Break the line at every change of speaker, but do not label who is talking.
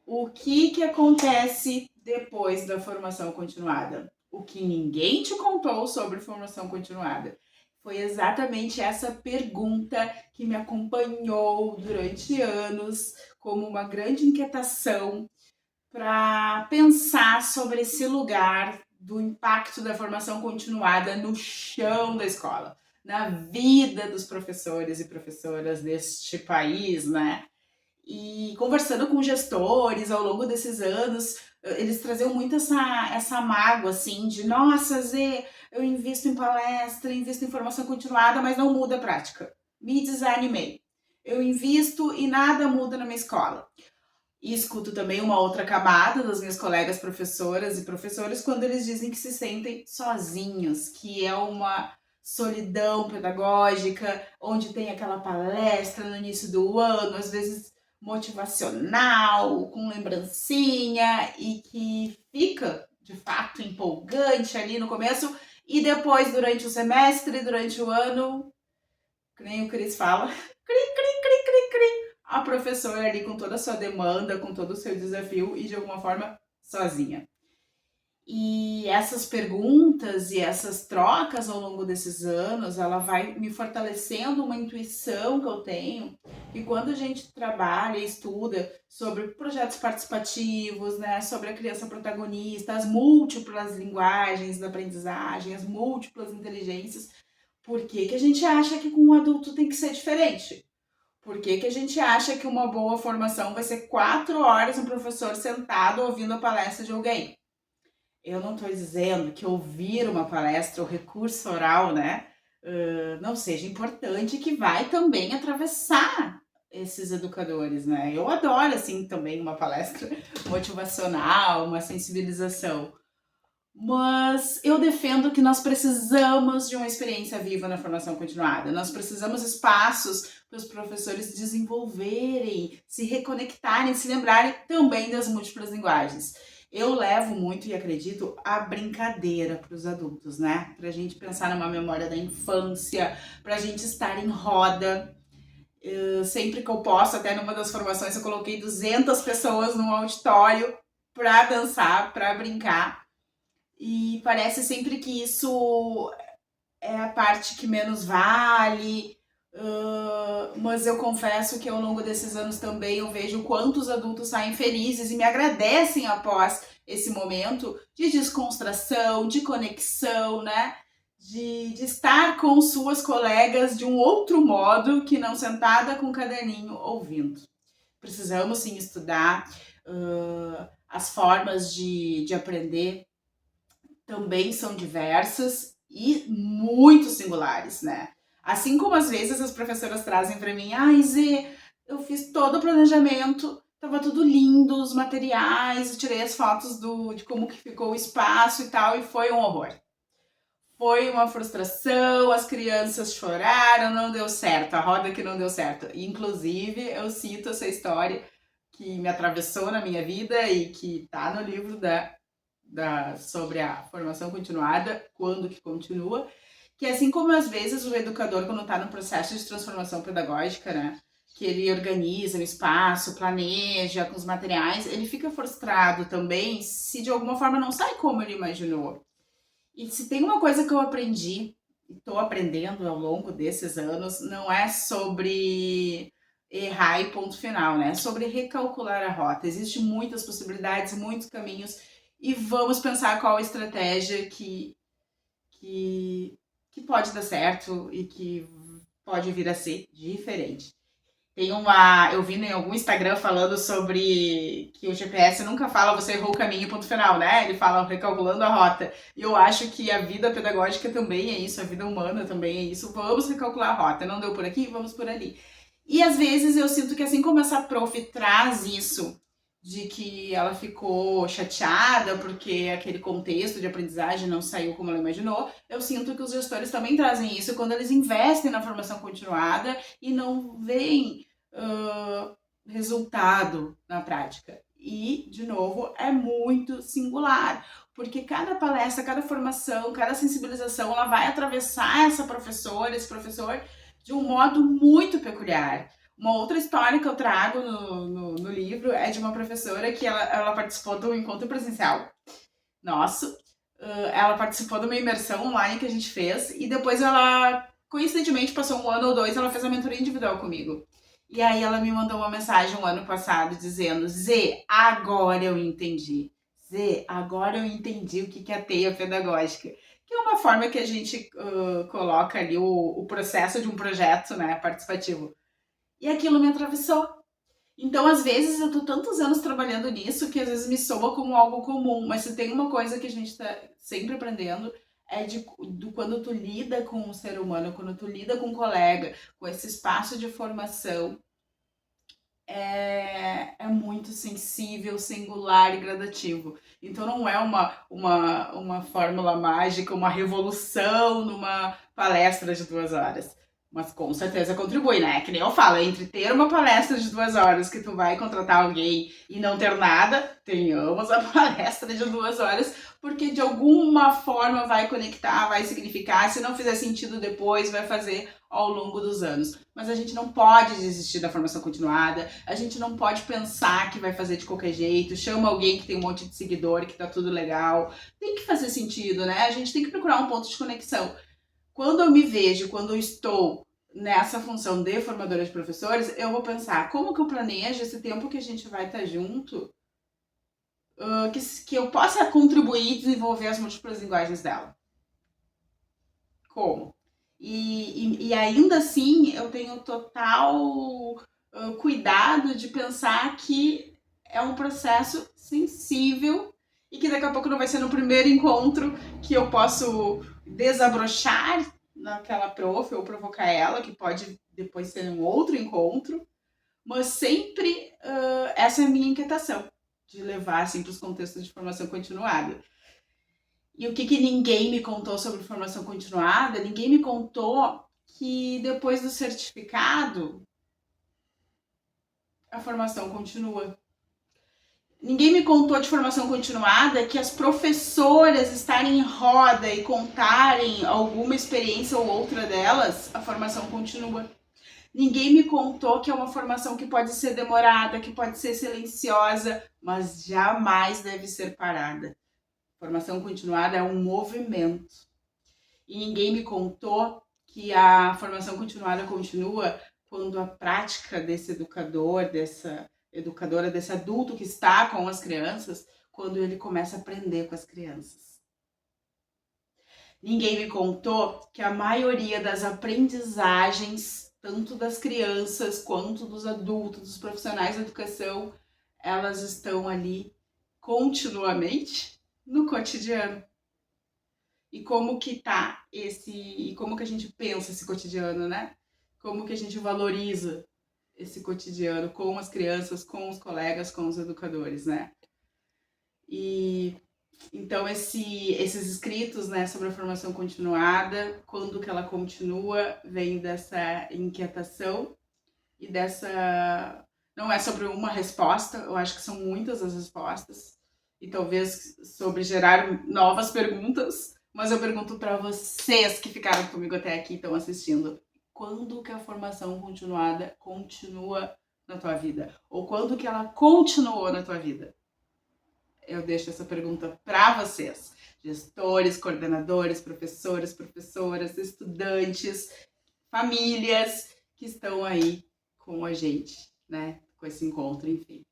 O que acontece depois da formação continuada? O que ninguém te contou sobre formação continuada? Foi exatamente essa pergunta que me acompanhou durante anos como uma grande inquietação para pensar sobre esse lugar do impacto da formação continuada no chão da escola, na vida dos professores e professoras deste país, né? E conversando com gestores ao longo desses anos, eles traziam muito essa mágoa, assim, de nossa, Zê, eu invisto em palestra, invisto em formação continuada, mas não muda a prática. Me desanimei. Eu invisto e nada muda na minha escola. E escuto também uma outra camada das minhas colegas professoras e professores quando eles dizem que se sentem sozinhos, que é uma solidão pedagógica, onde tem aquela palestra no início do ano, às vezes motivacional, com lembrancinha e que fica de fato empolgante ali no começo e depois durante o semestre, durante o ano, que nem o Cris fala, a professora ali com toda a sua demanda, com todo o seu desafio e de alguma forma sozinha. E essas perguntas e essas trocas ao longo desses anos, ela vai me fortalecendo uma intuição que eu tenho, que quando a gente trabalha e estuda sobre projetos participativos, né, sobre a criança protagonista, as múltiplas linguagens da aprendizagem, as múltiplas inteligências, por que a gente acha que com um adulto tem que ser diferente? Por que a gente acha que uma boa formação vai ser 4 horas um professor sentado ouvindo a palestra de alguém? Eu não estou dizendo que ouvir uma palestra, o recurso oral, né, não seja importante, que vai também atravessar esses educadores, né? Eu adoro, assim, também uma palestra motivacional, uma sensibilização. Mas eu defendo que nós precisamos de uma experiência viva na formação continuada. Nós precisamos espaços para os professores desenvolverem, se reconectarem, se lembrarem também das múltiplas linguagens. Eu levo muito e acredito a brincadeira para os adultos, né? Para a gente pensar numa memória da infância, para a gente estar em roda. Sempre que eu posso, até numa das formações eu coloquei 200 pessoas num auditório para dançar, para brincar. E parece sempre que isso é a parte que menos vale, mas eu confesso que ao longo desses anos também eu vejo quantos adultos saem felizes e me agradecem após esse momento de descontração, de conexão, né? De estar com suas colegas de um outro modo que não sentada com um caderninho ouvindo. Precisamos sim estudar as formas de aprender também são diversas e muito singulares, né? Assim como às vezes as professoras trazem para mim, ai Zê, eu fiz todo o planejamento, tava tudo lindo, os materiais, tirei as fotos de como que ficou o espaço e tal, e foi um horror. Foi uma frustração, as crianças choraram, não deu certo, a roda que não deu certo. Inclusive, eu cito essa história que me atravessou na minha vida e que tá no livro sobre a formação continuada, quando que continua, que assim como às vezes o educador, quando está no processo de transformação pedagógica, né, que ele organiza o espaço, planeja com os materiais, ele fica frustrado também se de alguma forma não sai como ele imaginou. E se tem uma coisa que eu aprendi, e estou aprendendo ao longo desses anos, não é sobre errar e ponto final, né? É sobre recalcular a rota. Existem muitas possibilidades, muitos caminhos e vamos pensar qual a estratégia que, que pode dar certo e que pode vir a ser diferente. Eu vi em algum Instagram falando sobre que o GPS nunca fala você errou o caminho, ponto final, né? Ele fala recalculando a rota. E eu acho que a vida pedagógica também é isso, a vida humana também é isso. Vamos recalcular a rota, não deu por aqui, vamos por ali. E às vezes eu sinto que assim como essa prof traz isso, de que ela ficou chateada porque aquele contexto de aprendizagem não saiu como ela imaginou, eu sinto que os gestores também trazem isso quando eles investem na formação continuada e não veem resultado na prática. E, de novo, é muito singular, porque cada palestra, cada formação, cada sensibilização, ela vai atravessar essa professora, esse professor, de um modo muito peculiar. Uma outra história que eu trago no livro é é de uma professora que ela participou do encontro presencial nosso. Ela participou de uma imersão online que a gente fez e depois ela, coincidentemente, passou 1 ano ou 2, ela fez a mentoria individual comigo. E aí ela me mandou uma mensagem um ano passado dizendo: Zê, agora eu entendi. Zê, agora eu entendi o que é a teia pedagógica. Que é uma forma que a gente coloca ali o processo de um projeto, né, participativo. E aquilo me atravessou. Então, às vezes, eu tô tantos anos trabalhando nisso que às vezes me soa como algo comum, mas se tem uma coisa que a gente tá sempre aprendendo é do quando tu lida com o ser humano, quando tu lida com um colega, com esse espaço de formação, é muito sensível, singular e gradativo. Então não é uma fórmula mágica, uma revolução numa palestra de 2 horas. Mas com certeza contribui, né? Que nem eu falo, entre ter uma palestra de 2 horas que tu vai contratar alguém e não ter nada, tenhamos a palestra de 2 horas, porque de alguma forma vai conectar, vai significar. Se não fizer sentido depois, vai fazer ao longo dos anos. Mas a gente não pode desistir da formação continuada, a gente não pode pensar que vai fazer de qualquer jeito, chama alguém que tem um monte de seguidor, que tá tudo legal. Tem que fazer sentido, né? A gente tem que procurar um ponto de conexão. Quando eu me vejo, quando eu estou nessa função de formadora de professores, eu vou pensar como que eu planejo esse tempo que a gente vai estar junto, que eu possa contribuir e desenvolver as múltiplas linguagens dela. Como? E ainda assim eu tenho total cuidado de pensar que é um processo sensível e que daqui a pouco não vai ser no primeiro encontro que eu posso desabrochar naquela prof ou provocar ela, que pode depois ser um outro encontro, mas sempre essa é a minha inquietação, de levar assim, para os contextos de formação continuada. E o que ninguém me contou sobre formação continuada? Ninguém me contou que depois do certificado, a formação continua. Ninguém me contou de formação continuada que as professoras estarem em roda e contarem alguma experiência ou outra delas, a formação continua. Ninguém me contou que é uma formação que pode ser demorada, que pode ser silenciosa, mas jamais deve ser parada. Formação continuada é um movimento. E ninguém me contou que a formação continuada continua quando a prática desse educador, dessa educadora, desse adulto que está com as crianças, quando ele começa a aprender com as crianças. Ninguém me contou que a maioria das aprendizagens, tanto das crianças quanto dos adultos, dos profissionais da educação, elas estão ali continuamente no cotidiano. E como que tá e como que a gente pensa esse cotidiano, né? Como que a gente valoriza esse cotidiano com as crianças, com os colegas, com os educadores, né? E então esses escritos, né, sobre a formação continuada, quando que ela continua, vem dessa inquietação e dessa... Não é sobre uma resposta, eu acho que são muitas as respostas, e talvez sobre gerar novas perguntas, mas eu pergunto para vocês que ficaram comigo até aqui e estão assistindo, quando que a formação continuada continua na tua vida? Ou quando que ela continuou na tua vida? Eu deixo essa pergunta para vocês, gestores, coordenadores, professores, professoras, estudantes, famílias que estão aí com a gente, né? Com esse encontro, enfim.